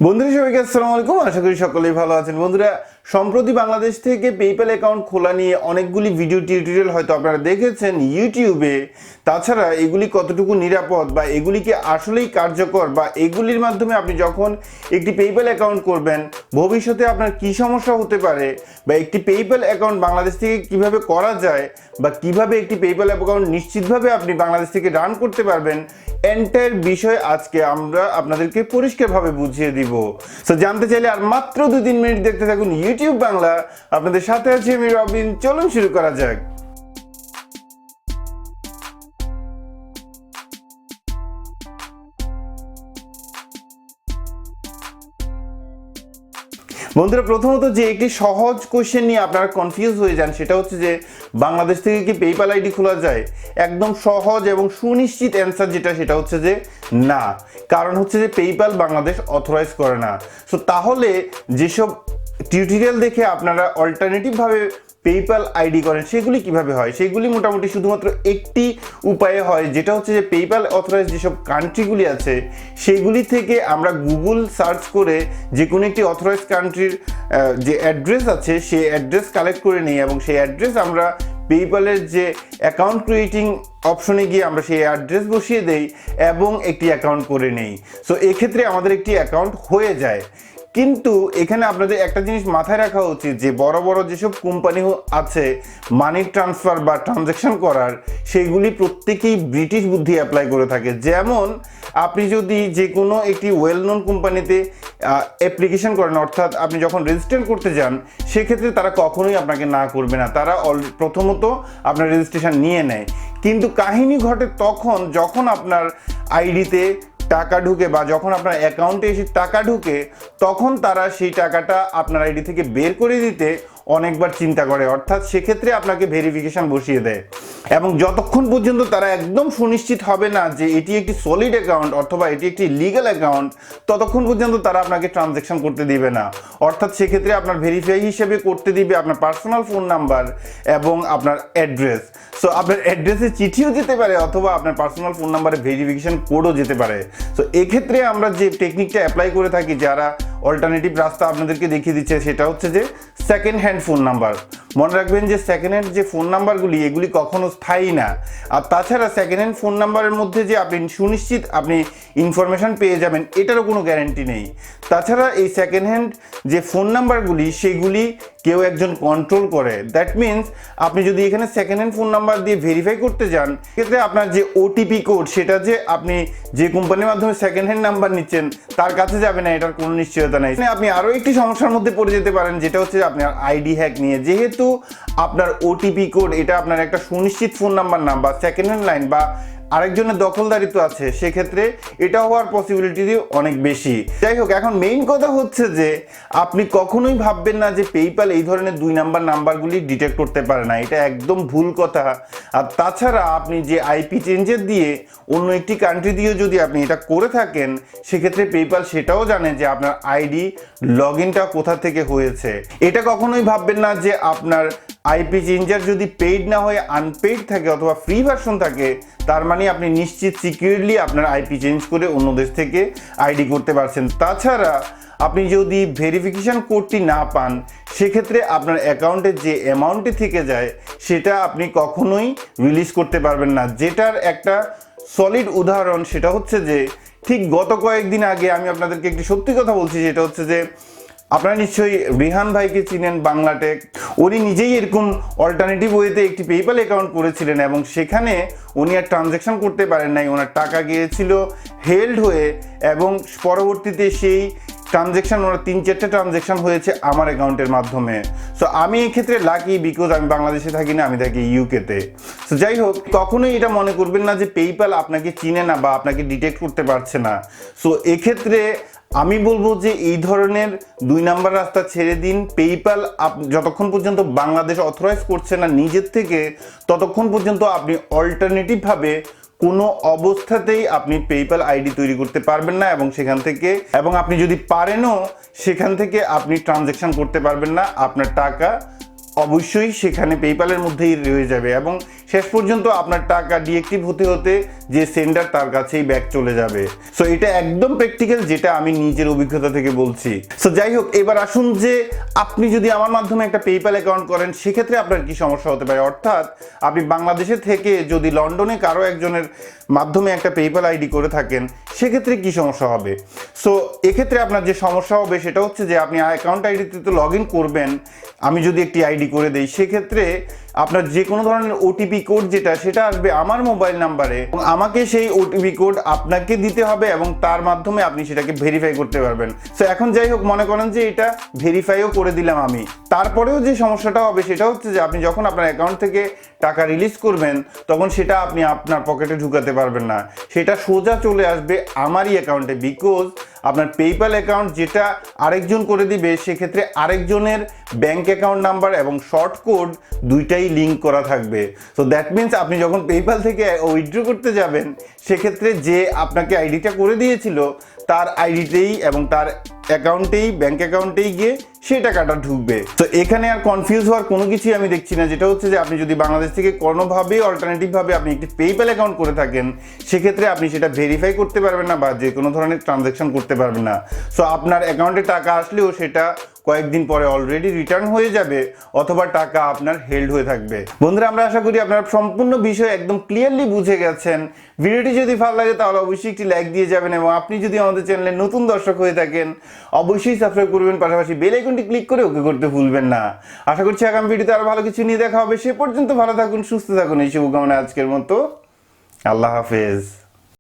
বন্ধুরা সবাইকে আসসালামু আলাইকুম। আশা করি সকলেই ভালো আছেন। বন্ধুরা, সম্প্রতি বাংলাদেশ থেকে পেপ্যাল অ্যাকাউন্ট খোলা নিয়ে অনেকগুলি ভিডিও টিউটোরিয়াল হয়তো আপনারা দেখেছেন ইউটিউবে। তাছাড়া এগুলি কতটুকু নিরাপদ বা এগুলি কি আসলেই কার্যকর বা এগুলির মাধ্যমে আপনি যখন একটি পেপ্যাল অ্যাকাউন্ট করবেন ভবিষ্যতে আপনার কি সমস্যা হতে পারে বা একটি পেপ্যাল অ্যাকাউন্ট বাংলাদেশ থেকে কিভাবে করা যায় বা কিভাবে একটি পেপ্যাল অ্যাকাউন্ট নিশ্চিতভাবে আপনি বাংলাদেশ থেকে রান করতে পারবেন, এন্টায়ার বিষয় আজকে আমরা আপনাদেরকে পরিষ্কারভাবে বুঝিয়ে দিব। সো জানতে চাইলে আর মাত্র 2-3 মিনিট দেখতে থাকুন ইউটিউব বাংলা। আপনাদের সাথে আছি আমি রবিন। চলুন শুরু করা যাক। বন্ধুরা, প্রথমত যে একটি সহজ কোশ্চেন নিয়ে আপনারা কনফিউজ হয়ে যান সেটা হচ্ছে যে বাংলাদেশ থেকে কি পেপ্যাল আইডি খোলা যায়। একদম সহজ এবং সুনিশ্চিত অ্যান্সার যেটা সেটা হচ্ছে যে না। কারণ হচ্ছে যে পেপ্যাল বাংলাদেশ অথরাইজ করে না। সো তাহলে যেসব টিউটোরিয়াল দেখে আপনারা অল্টারনেটিভভাবে পেপ্যাল আইডি করেন সেগুলি কিভাবে হয়, সেগুলি মোটামুটি শুধুমাত্র একটি উপায়ে হয়, যেটা হচ্ছে যে পেপ্যাল অথরাইজ যেসব কান্ট্রিগুলি আছে সেগুলি থেকে আমরা গুগল সার্চ করে যে কোনো একটি অথরাইজ কান্ট্রির যে অ্যাড্রেস আছে সেই অ্যাড্রেস কালেক্ট করে নিই এবং সেই অ্যাড্রেস আমরা পেপ্যালের যে অ্যাকাউন্ট ক্রিয়েটিং অপশনে গিয়ে আমরা সেই অ্যাড্রেস বসিয়ে দেই এবং একটি অ্যাকাউন্ট করে নেই। সো এক্ষেত্রে আমাদের একটি অ্যাকাউন্ট হয়ে যায়। কিন্তু এখানে আপনাদের একটা জিনিস মাথায় রাখা উচিত যে বড় বড় যেসব কোম্পানি আছে মানি ট্রান্সফার বা ট্রানজ্যাকশন করার, সেইগুলি প্রত্যেকেই ব্রিটিশ বুদ্ধি অ্যাপ্লাই করে থাকে। যেমন আপনি যদি যে কোনো একটি ওয়েল নোন কোম্পানিতে অ্যাপ্লিকেশন করেন, অর্থাৎ আপনি যখন রেজিস্ট্রেশন করতে যান সেক্ষেত্রে তারা কখনোই আপনাকে না করবে না। তারা প্রথমত আপনার রেজিস্ট্রেশন নিয়ে নেয়। কিন্তু কাহিনী ঘটে তখন যখন আপনার আইডিতে টাকা ঢুকে বা যখন আপনার অ্যাকাউন্টে এসে টাকা ঢুকে, তখন তারা সেই টাকাটা আপনার আইডি থেকে বের করে দিতে অনেকবার চিন্তা করে। অর্থাৎ সেক্ষেত্রে আপনাকে ভেরিফিকেশন বসিয়ে দেয় এবং যতক্ষণ পর্যন্ত তারা একদম সুনিশ্চিত হবে না যে এটি একটি সলিড অ্যাকাউন্ট অথবা এটি একটি লিগ্যাল অ্যাকাউন্ট, ততক্ষণ পর্যন্ত তারা আপনাকে ট্রানজ্যাকশন করতে দিবে না। অর্থাৎ সেক্ষেত্রে আপনার ভেরিফাই হিসেবে করতে দিবে আপনার পার্সোনাল ফোন নাম্বার এবং আপনার অ্যাড্রেস। সো আপনার অ্যাড্রেসে চিঠিও যেতে পারে অথবা আপনার পার্সোনাল ফোন নাম্বারে ভেরিফিকেশন কোডও যেতে পারে। সো এক্ষেত্রে আমরা যে টেকনিকটা অ্যাপ্লাই করে থাকি, যারা অল্টারনেটিভ রাস্তা আপনাদেরকে দেখিয়ে দিচ্ছে, সেটা হচ্ছে যে সেকেন্ড হ্যান্ড ফোন নাম্বার। মনে রাখবেন যে সেকেন্ড হ্যান্ড যে ফোন নাম্বারগুলি এগুলি কখনো স্থায়ী না। আর তাছাড়া সেকেন্ড হ্যান্ড ফোন নাম্বারের মধ্যে যে আপনি সুনিশ্চিত আপনি ইনফরমেশন পেয়ে যাবেন এটারও কোনো গ্যারান্টি নেই। তাছাড়া এই সেকেন্ড হ্যান্ড যে ফোন নাম্বারগুলি সেগুলি কেউ একজন কন্ট্রোল করে। দ্যাট মিনস আপনি যদি এখানে সেকেন্ড হ্যান্ড ফোন নাম্বার দিয়ে ভেরিফাই করতে যান, সেক্ষেত্রে আপনার যে ওটিপি কোড সেটা যে আপনি যে কোম্পানির মাধ্যমে সেকেন্ড হ্যান্ড নাম্বার নিচ্ছেন তার কাছে যাবে না, এটার কোনো নিশ্চয়তা নেই। আপনি আরও একটি সমস্যার মধ্যে পড়ে যেতে পারেন, যেটা হচ্ছে আপনার আইডি হ্যাক নিয়ে। যেহেতু আপনার ওটিপি কোড এটা আপনার একটা সুনিশ্চিত ফোন নাম্বার না বা সেকেন্ড হ্যান্ড লাইন বা আরেকজনের দখলদারিত্ব আছে, সেক্ষেত্রে এটা হওয়ার পসিবিলিটি অনেক বেশি। যাই হোক, এখন মেইন কথা হচ্ছে যে আপনি কখনোই ভাববেন না যে পেপ্যাল এই ধরনের 2 নাম্বার নাম্বারগুলি ডিটেক্ট করতে পারে না। এটা একদম ভুল কথা। আর তাছাড়া আপনি যে আইপি চেঞ্জের দিয়ে অন্য একটি কান্ট্রি দিয়ে যদি আপনি এটা করে থাকেন, সেক্ষেত্রে পেপ্যাল সেটাও জানে যে আপনার আইডি লগ ইনটা কোথা থেকে হয়েছে। এটা কখনোই ভাববেন না যে আপনার আইপি চেঞ্জার যদি পেইড না হয়ে আনপেইড থাকে অথবা ফ্রি ভার্সন থাকে, তার মানে আপনি নিশ্চিত সিকিউরলি আপনার আইপি চেঞ্জ করে অন্য দেশ থেকে আইডি করতে পারছেন। তাছাড়া আপনি যদি ভেরিফিকেশন কোডটি না পান, সেক্ষেত্রে আপনার অ্যাকাউন্টে যে অ্যামাউন্টটি থেকে যায় সেটা আপনি কখনোই রিলিজ করতে পারবেন না। যেটার একটা সলিড উদাহরণ সেটা হচ্ছে যে ঠিক গত কয়েকদিন আগে আমি আপনাদেরকে একটি সত্যি কথা বলছি, যেটা হচ্ছে যে আপনারা নিশ্চয়ই রিহান ভাইকে চিনেন, বাংলা টেক। উনি নিজেই এরকম অল্টারনেটিভ ওয়েতে একটি পেপ্যাল অ্যাকাউন্ট করেছিলেন এবং সেখানে উনি আর ট্রানজ্যাকশন করতে পারেন নাই। ওনার টাকা গিয়েছিল হেল্ড হয়ে এবং পরবর্তীতে সেই ট্রানজ্যাকশন ওনার 3-4টা ট্রানজ্যাকশন হয়েছে আমার অ্যাকাউন্টের মাধ্যমে। সো আমি এক্ষেত্রে লাকি, বিকজ আমি বাংলাদেশে থাকি না, আমি থাকি ইউকেতে। সো যাই হোক, কখনোই এটা মনে করবেন না যে পেপ্যাল আপনাকে চিনে না বা আপনাকে ডিটেক্ট করতে পারছে না। সো এক্ষেত্রে আমি বলবো যে এই ধরনের 2 নাম্বার রাস্তা ছেড়ে দিন। পেপ্যাল যতক্ষণ পর্যন্ত বাংলাদেশ অথরাইজ করছে না নিজের থেকে, ততক্ষণ পর্যন্ত আপনি অল্টারনেটিভভাবে কোনো অবস্থাতেই আপনি পেপ্যাল আইডি তৈরি করতে পারবেন না এবং সেখান থেকে আপনি যদি পারেনও সেখান থেকে আপনি ট্রানজ্যাকশন করতে পারবেন না। আপনার টাকা অবশ্যই সেখানে পেপ্যালের মধ্যেই রয়ে যাবে এবং শেষ পর্যন্ত আপনার টাকা ডিএক্টিভ হতে হতে যে সেন্ডার তার কাছেই ব্যাক চলে যাবে। সো এটা একদম প্র্যাকটিক্যাল, যেটা আমি নিজের অভিজ্ঞতা থেকে বলছি। সো যাই হোক, এবার আসুন যে আপনি যদি আমার মাধ্যমে একটা পেপ্যাল অ্যাকাউন্ট করেন সেক্ষেত্রে আপনার কি সমস্যা হতে পারে। অর্থাৎ আপনি বাংলাদেশে থেকে যদি লন্ডনে কারো একজনের মাধ্যমে একটা পেপ্যাল আইডি করে থাকেন সেক্ষেত্রে কি সমস্যা হবে। সো এক্ষেত্রে আপনার যে সমস্যা হবে সেটা হচ্ছে যে আপনি অ্যাকাউন্ট আইডিতে তো লগ ইন করবেন, আমি যদি একটি আইডি করে দেই সেক্ষেত্রে আপনার যে কোনো ধরনের ওটিপি কোড যেটা সেটা আসবে আমার মোবাইল নাম্বারে, এবং আমাকে সেই ওটিপি কোড আপনাকে দিতে হবে এবং তার মাধ্যমে আপনি সেটাকে ভেরিফাই করতে পারবেন। সো এখন যাই হোক, মনে করেন যে এটা ভেরিফাইও করে দিলাম আমি, তারপরেও যে সমস্যাটা হবে সেটা হচ্ছে যে আপনি যখন আপনার অ্যাকাউন্ট থেকে টাকা রিলিজ করবেন তখন সেটা আপনি আপনার পকেটে ঢুকাতে পারবেন না, সেটা সোজা চলে আসবে আমারই অ্যাকাউন্টে। বিকজ আপনার পেপ্যাল অ্যাকাউন্ট যেটা আরেকজন করে দিবে সেক্ষেত্রে আরেকজনের ব্যাংক অ্যাকাউন্ট নাম্বার এবং শর্ট কোড দুইটাই লিঙ্ক করা থাকবে। সো দ্যাট মিনস আপনি যখন পেপ্যাল থেকে উইথড্র করতে যাবেন সেক্ষেত্রে যে আপনাকে আইডিটা করে দিয়েছিল তার আইডিতেই এবং তার অ্যাকাউন্টেই, ব্যাংক অ্যাকাউন্টেই গিয়ে সেই টাকাটা ঢুকবে। তো এখানে আর কনফিউজ হওয়ার কোনো কিছুই আমি দেখছি না, যেটা হচ্ছে যে আপনি যদি বাংলাদেশ থেকে কোনোভাবেই অল্টারনেটিভভাবে আপনি একটি পেপ্যাল অ্যাকাউন্ট করে থাকেন সেক্ষেত্রে আপনি সেটা ভেরিফাই করতে পারবেন না বা যে কোনো ধরনের ট্রানজ্যাকশন করতে পারবেন না। সো আপনার অ্যাকাউন্টে টাকা আসলেও সেটা কয়েকদিন পরে অলরেডি রিটার্ন হয়ে যাবে অথবা টাকা আপনার হেল্ড হয়ে থাকবে। বন্ধুরা, আমরা আশা করি আপনারা সম্পূর্ণ বিষয় একদম ক্লিয়ারলি বুঝে গেছেন। ভিডিওটি যদি ভালো লাগে তাহলে অবশ্যই একটি লাইক দিয়ে যাবেন এবং আপনি যদি আমাদের চ্যানেলে নতুন দর্শক হয়ে থাকেন অবশ্যই সাবস্ক্রাইব করবেন, পাশাপাশি বেল আইকনটি ক্লিক করে ওকে করতে ভুলবেন না। আশা করছি আগামী ভিডিওতে আরো ভালো কিছু নিয়ে দেখা হবে। সে পর্যন্ত ভালো থাকুন, সুস্থ থাকুন, এই শুভকামনা। আজকের মতো আল্লাহ হাফেজ।